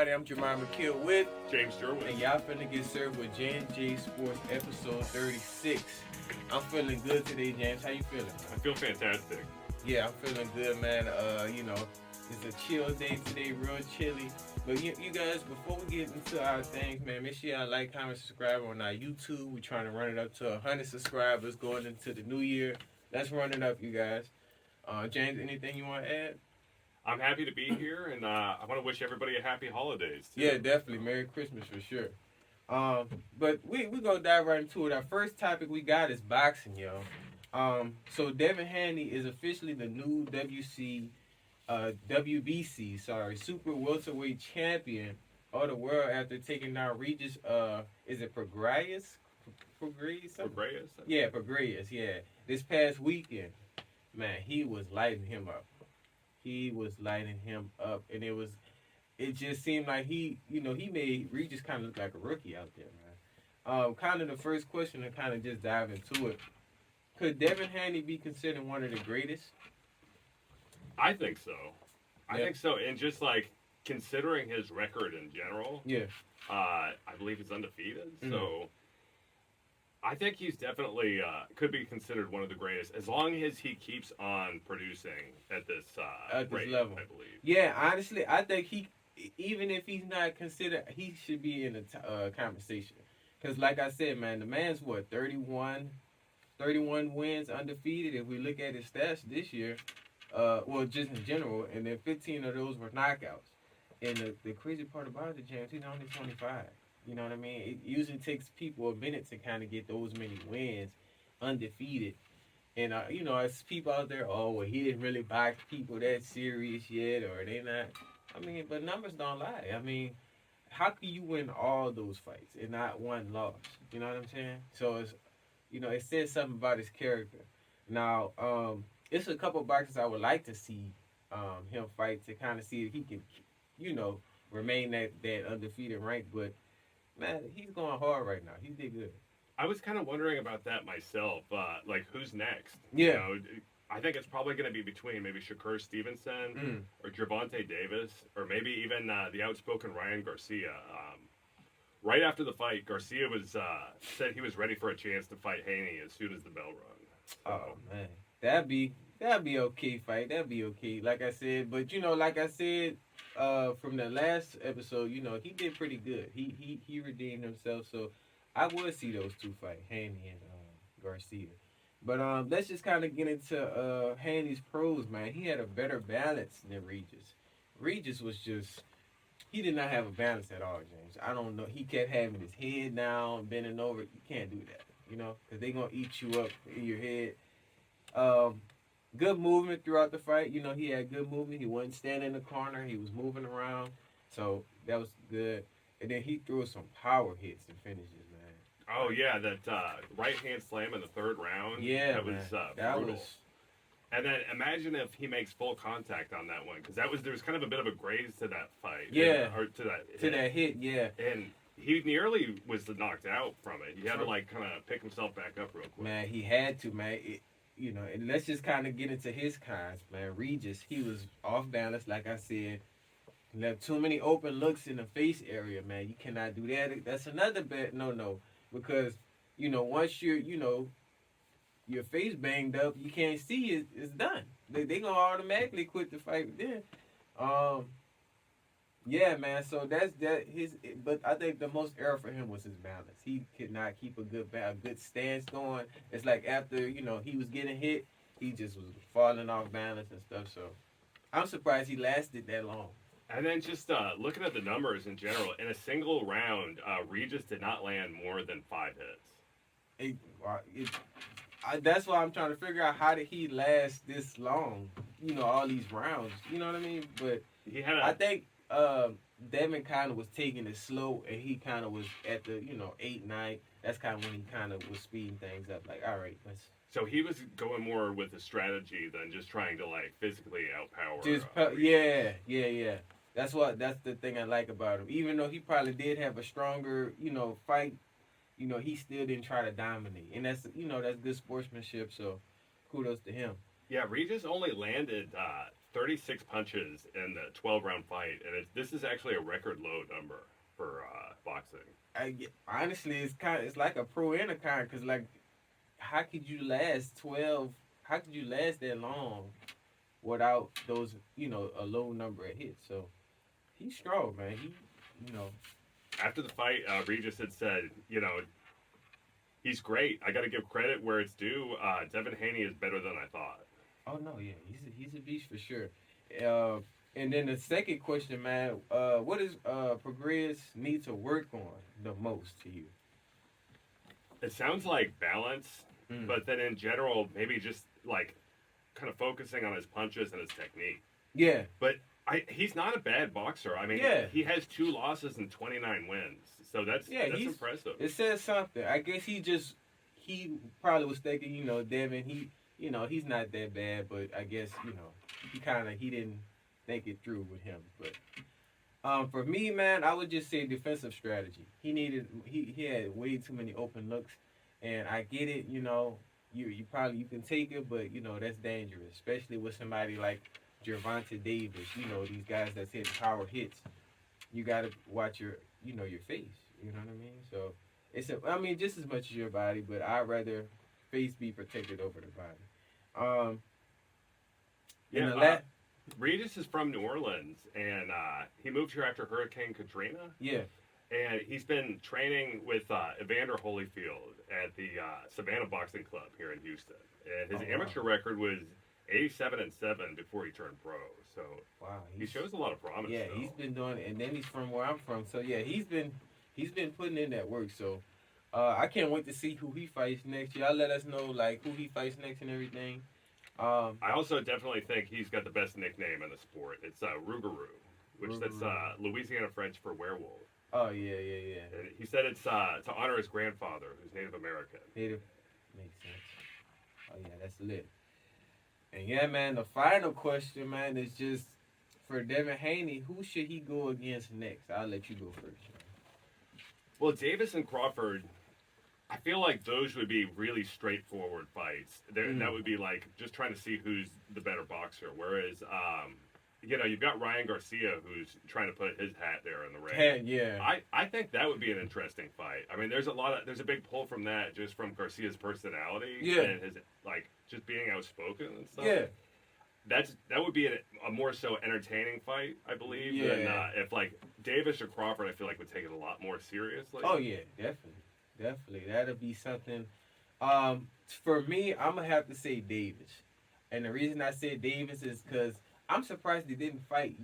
everybody. I'm Jermaine McKill with James Jerwin. and y'all finna get served with J&J Sports episode 36. I'm feeling good today, James. How you feeling? I feel fantastic. Yeah, I'm feeling good, man. It's a chill day today, real chilly. But you guys, before we get into our things, man, make sure y'all like, comment, subscribe on our YouTube. We're trying to run it up to 100 subscribers going into the new year. Let's run it up, you guys. James, anything you want to add? I'm happy to be here, and I want to wish everybody a happy holidays, too. Yeah, definitely. Merry Christmas for sure. But we're going to dive right into it. Our first topic we got is boxing, yo. So Devin Haney is officially the new WBC Super-Welterweight Champion of the world after taking down Regis, is it Prograis? Prograis? Yeah, Prograis, yeah. This past weekend, man, he was lighting him up. And it just seemed like he made Regis kind of look like a rookie out there, man. Kind of the first question to kind of just dive into it. Could Devin Haney be considered one of the greatest? I think so. I think so. And just like considering his record in general, I believe he's undefeated. Mm-hmm. So I think he's definitely could be considered one of the greatest as long as he keeps on producing at this rate, level. I believe. Yeah, honestly, I think even if he's not considered, he should be in the conversation. Because like I said, man, the man's 31 wins undefeated. If we look at his stats this year, just in general, and then 15 of those were knockouts. And the crazy part about it, James, he's only 25. You know what I mean? It usually takes people a minute to kind of get those many wins undefeated. And, as people out there, he didn't really box people that serious yet, or they not. I mean, but numbers don't lie. I mean, how can you win all those fights and not one loss? You know what I'm saying? So, it says something about his character. Now, it's a couple boxers I would like to see him fight to kind of see if he can, remain that undefeated rank. But, man, he's going hard right now. He did good. I was kind of wondering about that myself. Who's next? Yeah. I think it's probably going to be between maybe Shakur Stevenson or Gervonta Davis, or maybe even the outspoken Ryan Garcia. Right after the fight, Garcia was said he was ready for a chance to fight Haney as soon as the bell rung. So. Oh man, that'd be okay fight. That'd be okay. Like I said, but from the last episode, he did pretty good. He redeemed himself. So I would see those two fight, Haney and Garcia. But let's just kind of get into Haney's pros, man. He had a better balance than Regis. Regis was just, he did not have a balance at all, James. I don't know. He kept having his head down, bending over. You can't do that, because they're going to eat you up in your head. Good movement throughout the fight. He had good movement. He wasn't standing in the corner. He was moving around. So that was good. And then he threw some power hits and finishes, man. Oh, yeah, that right-hand slam in the third round. Yeah, that man. was brutal. And then imagine if he makes full contact on that one, because there was kind of a bit of a graze to that fight. Yeah. Or to that hit, yeah. And he nearly was knocked out from it. He had to kind of pick himself back up real quick. Man, he had to, man. And let's just kind of get into his cons, man. Regis, he was off balance, like I said. Left too many open looks in the face area, man. You cannot do that. That's another bad no. Because, once you're, your face banged up, you can't see it's done. They gonna automatically quit the fight then. Yeah, man. So that's his. But I think the most error for him was his balance. He could not keep a good stance going. It's like after he was getting hit, he just was falling off balance and stuff. So I'm surprised he lasted that long. And then just looking at the numbers in general, in a single round, Regis did not land more than 5 hits. That's why I'm trying to figure out how did he last this long, all these rounds. You know what I mean? But I think Devin kind of was taking it slow, and he kind of was at the 8, 9. That's kind of when he kind of was speeding things up. Like, all right, let's. So he was going more with a strategy than just trying to physically outpower. Yeah. That's the thing I like about him. Even though he probably did have a stronger, fight, he still didn't try to dominate. And that's good sportsmanship, so kudos to him. Yeah, Regis only landed 36 punches in the 12-round fight, and this is actually a record low number for boxing. Honestly, it's like a pro and a con, because like, how could you last 12? How could you last that long without those, a low number of hits? So he's strong, man. After the fight, Regis had said, he's great. I got to give credit where it's due. Devin Haney is better than I thought. Oh no, yeah, he's a beast for sure. And then the second question, man, what does Prograis need to work on the most to you? It sounds like balance, but then in general, maybe just like kind of focusing on his punches and his technique. Yeah. But he's not a bad boxer. I mean, he has 2 losses and 29 wins. So that's impressive. It says something. I guess he probably was thinking, Devin, he's not that bad, but I guess, he didn't think it through with him. But for me, man, I would just say defensive strategy. He had way too many open looks, and I get it, you can take it, but that's dangerous, especially with somebody like Gervonta Davis, these guys that's hitting power hits. You gotta watch your face. You know what I mean? So it's just as much as your body, but I'd rather face be protected over the body. Regis is from New Orleans, and he moved here after Hurricane Katrina. Yeah. And he's been training with Evander Holyfield at the Savannah Boxing Club here in Houston. And his amateur record was 87-7 before he turned pro. So wow, he shows a lot of promise. Yeah, he's been doing it, and then he's from where I'm from. So yeah, he's been putting in that work. So I can't wait to see who he fights next. Y'all let us know like who he fights next and everything. I also definitely think he's got the best nickname in the sport. It's Rougarou, that's Louisiana French for werewolf. Oh yeah. And he said it's to honor his grandfather, who's Native American. Native makes sense. Oh yeah, that's lit. And yeah, man, the final question, man, is just for Devin Haney. Who should he go against next? I'll let you go first. Man. Well, Davis and Crawford, I feel like those would be really straightforward fights. That would be like just trying to see who's the better boxer. Whereas, you've got Ryan Garcia who's trying to put his hat there in the ring. Yeah. I think that would be an interesting fight. I mean, there's a big pull from that just from Garcia's personality and his just being outspoken and stuff. Yeah. That would be a more so entertaining fight, I believe, than if Davis or Crawford, I feel like would take it a lot more seriously. Oh yeah, definitely. That'll be something. For me, I'm gonna have to say Davis, and the reason I said Davis is because I'm surprised he didn't fight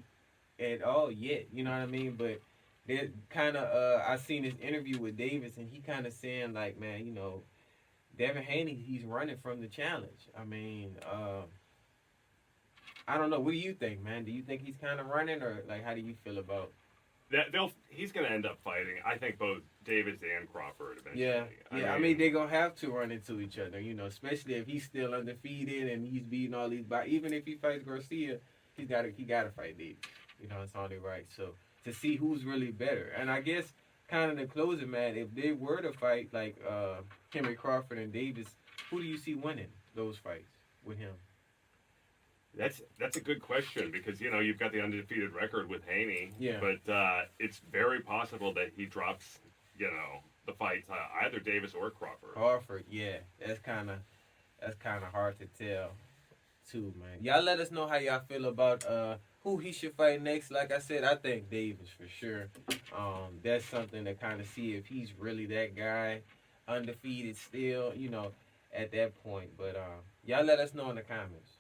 at all yet. You know what I mean? But they kind of I seen his interview with Davis, and he kind of saying like, man, Devin Haney, he's running from the challenge. I mean, I don't know. What do you think, man? Do you think he's kind of running, or how do you feel about that? He's going to end up fighting. I think both Davis and Crawford eventually. Yeah. I mean, they're gonna have to run into each other. Especially if he's still undefeated and he's beating all these. Even if he fights Garcia, he gotta fight Davis. It's only right. So to see who's really better, and I guess kind of the closing, man. If they were to fight like Henry Crawford and Davis, who do you see winning those fights with him? That's a good question because you've got the undefeated record with Haney, yeah. But it's very possible that he drops the fights either Davis or Crawford. Crawford, yeah, that's kind of hard to tell, too, man. Y'all let us know how y'all feel about who he should fight next. Like I said, I think Davis for sure. That's something to kind of see if he's really that guy, undefeated still, at that point. But y'all let us know in the comments.